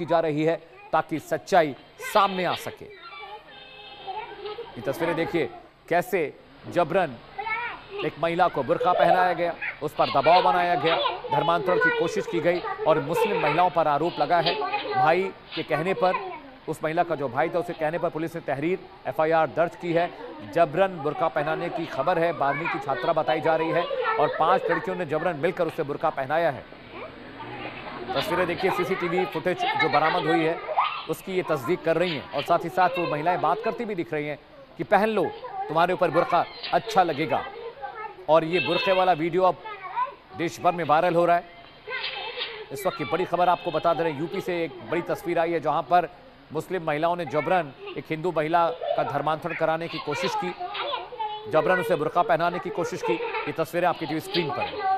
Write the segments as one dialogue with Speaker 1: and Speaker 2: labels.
Speaker 1: की जा रही है ताकि सच्चाई सामने आ सके। ये तस्वीरें देखिए कैसे जबरन एक महिला को बुर्का पहनाया गया, उस पर दबाव बनाया गया, धर्मांतरण की कोशिश की गई और मुस्लिम महिलाओं पर आरोप लगा है। भाई के कहने पर, उस महिला का जो भाई था उसके कहने पर पुलिस ने तहरीर एफआईआर दर्ज की है। जबरन बुर्का पहनाने की खबर है, 12वीं की छात्रा बताई जा रही है और 5 लड़कियों ने जबरन मिलकर उसे बुर्का पहनाया है। तस्वीरें देखिए, सीसीटीवी फुटेज जो बरामद हुई है उसकी ये तस्दीक कर रही हैं और साथ ही साथ वो महिलाएं बात करती भी दिख रही हैं कि पहन लो, तुम्हारे ऊपर बुर्का अच्छा लगेगा। और ये बुर्के वाला वीडियो अब देश भर में वायरल हो रहा है। इस वक्त की बड़ी खबर आपको बता दे रहे हैं, यूपी से एक बड़ी तस्वीर आई है जहां पर मुस्लिम महिलाओं ने जबरन एक हिंदू महिला का धर्मांतरण कराने की कोशिश की, जबरन उसे बुर्का पहनाने की कोशिश की। ये तस्वीरें आपकी टीवी स्क्रीन पर है।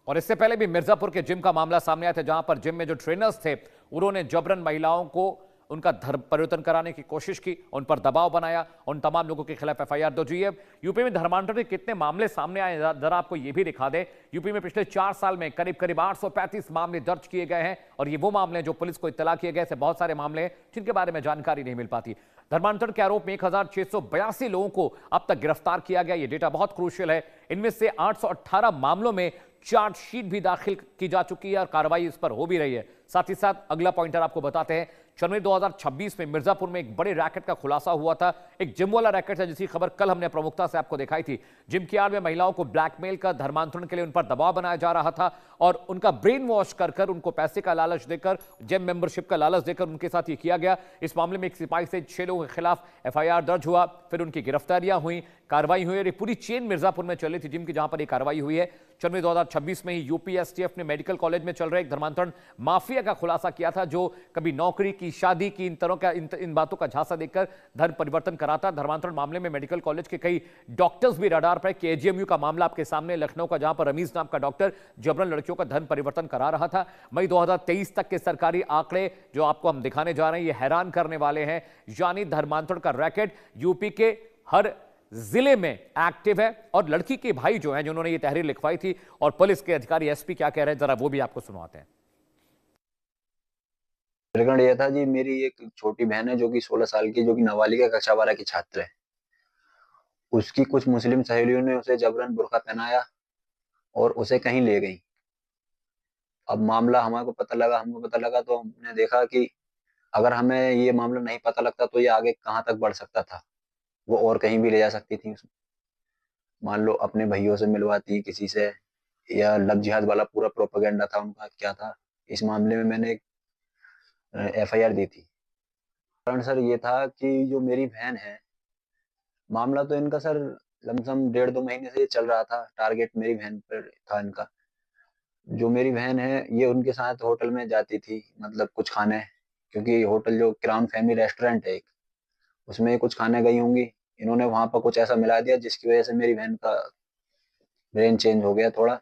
Speaker 1: और इससे पहले भी मिर्जापुर के जिम का मामला सामने आया था जहां पर जिम में जो ट्रेनर्स थे उन्होंने जबरन महिलाओं को उनका धर्म परिवर्तन कराने की कोशिश की, उन पर दबाव बनाया। उन तमाम लोगों के खिलाफ एफआईआर दर्ज हुई है। यूपी में धर्मांतरण के कितने मामले सामने आए जरा आपको ये भी दिखा दें। यूपी में पिछले 4 साल में करीब 835 मामले दर्ज किए गए हैं और ये वो मामले हैं जो पुलिस को इत्तला किए गए। ऐसे बहुत सारे मामले हैं जिनके बारे में जानकारी नहीं मिल पाती। धर्मांतरण के आरोप में 1682 लोगों को अब तक गिरफ्तार किया गया। ये डेटा बहुत क्रूशियल है। इनमें से 818 मामलों में चार्जशीट भी दाखिल की जा चुकी है और कार्रवाई इस पर हो भी रही है। साथ ही साथ अगला पॉइंटर आपको बताते हैं, जनवरी 2026 में मिर्जापुर में एक बड़े रैकेट का खुलासा हुआ था। एक जिम वाला रैकेट है जिसकी खबर कल हमने प्रमुखता से आपको दिखाई थी। जिम की आड़ में महिलाओं को ब्लैकमेल कर धर्मांतरण के लिए उन पर दबाव बनाया जा रहा था और उनका ब्रेन वॉश कर कर उनको पैसे का लालच देकर, जिम मेंबरशिप का लालच देकर उनके साथ ये किया गया। इस मामले में एक सिपाही से 6 लोगों के खिलाफ एफआईआर दर्ज हुआ, फिर उनकी गिरफ्तारियां हुई, कार्रवाई हुई और ये पूरी चेन मिर्जापुर में चली थी जिम की, जहां पर ये कार्रवाई हुई है। जनवरी 2026 में ही यूपी एसटीएफ ने मेडिकल कॉलेज में चल रहे एक धर्मांतरण माफिया का खुलासा किया था जो कभी नौकरी की, शादी की, इन बातों का झांसा देकर धर्म परिवर्तन कराता। धर्मांतरण मामले में मेडिकल कॉलेज के कई डॉक्टर्स भी रडार पर। केजीएमयू का मामला आपके सामने, लखनऊ का, जहां पर रमीज नाम का डॉक्टर जबरन लड़कियों का धर्म परिवर्तन करा रहा था। मई 2023 तक के सरकारी आंकड़े जो आपको हम दिखाने जा रहे हैं ये हैरान करने वाले हैं। यानी धर्मांतरण का रैकेट यूपी के हर जिले में एक्टिव है और लड़की के भाई जो हैं जिन्होंने ये तहरीर लिखवाई थी और पुलिस के अधिकारी एसपी क्या कह रहे हैं जरा वो भी आपको सुनवाते हैं।
Speaker 2: प्रकरण यह था जी, मेरी एक छोटी बहन है जो कि 16 साल की, जो कि नाबालिग कक्षा 12 की छात्र है। उसकी कुछ मुस्लिम सहेलियों ने उसे जबरन बुर्का पहनाया और उसे कहीं ले गई। अब मामला हमको पता लगा तो हमने देखा कि अगर हमें ये मामला नहीं पता लगता तो ये आगे कहां तक बढ़ सकता था। वो और कहीं भी ले जा सकती थी। मान लो अपने भैयों से मिलवाती किसी से, या लव जिहाद वाला पूरा प्रोपेगेंडा था उनका क्या था। इस मामले में मैंने एक एफआईआर दी थी। कारण सर ये था कि जो मेरी बहन है, मामला तो इनका सर लमसम 1.5-2 महीने से चल रहा था। टारगेट मेरी बहन पर था इनका। जो मेरी बहन है ये उनके साथ होटल में जाती थी, मतलब कुछ खाने, क्योंकि होटल जो क्राउन फैमिली रेस्टोरेंट है एक, उसमें कुछ खाने गई होंगी। इन्होंने वहां पर कुछ ऐसा मिला दिया जिसकी वजह से मेरी बहन का ब्रेन चेंज हो गया थोड़ा।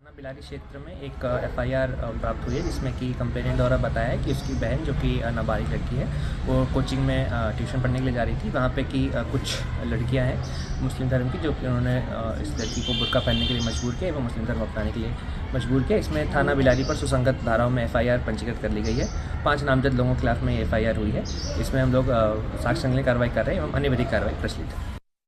Speaker 3: थाना बिलारी क्षेत्र में एक एफआईआर प्राप्त हुई है जिसमें कि कंप्लेनेंट द्वारा बताया है कि उसकी बहन जो कि नाबालिग लड़की है वो कोचिंग में ट्यूशन पढ़ने के लिए जा रही थी। वहाँ पे कि कुछ लड़कियां हैं मुस्लिम धर्म की जो कि उन्होंने इस लड़की को बुर्का पहनने के लिए मजबूर किया एवं मुस्लिम धर्म अपनाने के लिए मजबूर किया। इसमें थाना बिलारी पर सुसंगत धाराओं में एफआईआर पंजीकृत कर ली गई है। 5 नामजद लोगों के खिलाफ में एफआईआर हुई है। इसमें हम लोग साक्ष्य संकलन कार्रवाई कर रहे हैं एवं अन्य विधिक कार्रवाई प्रचलित है।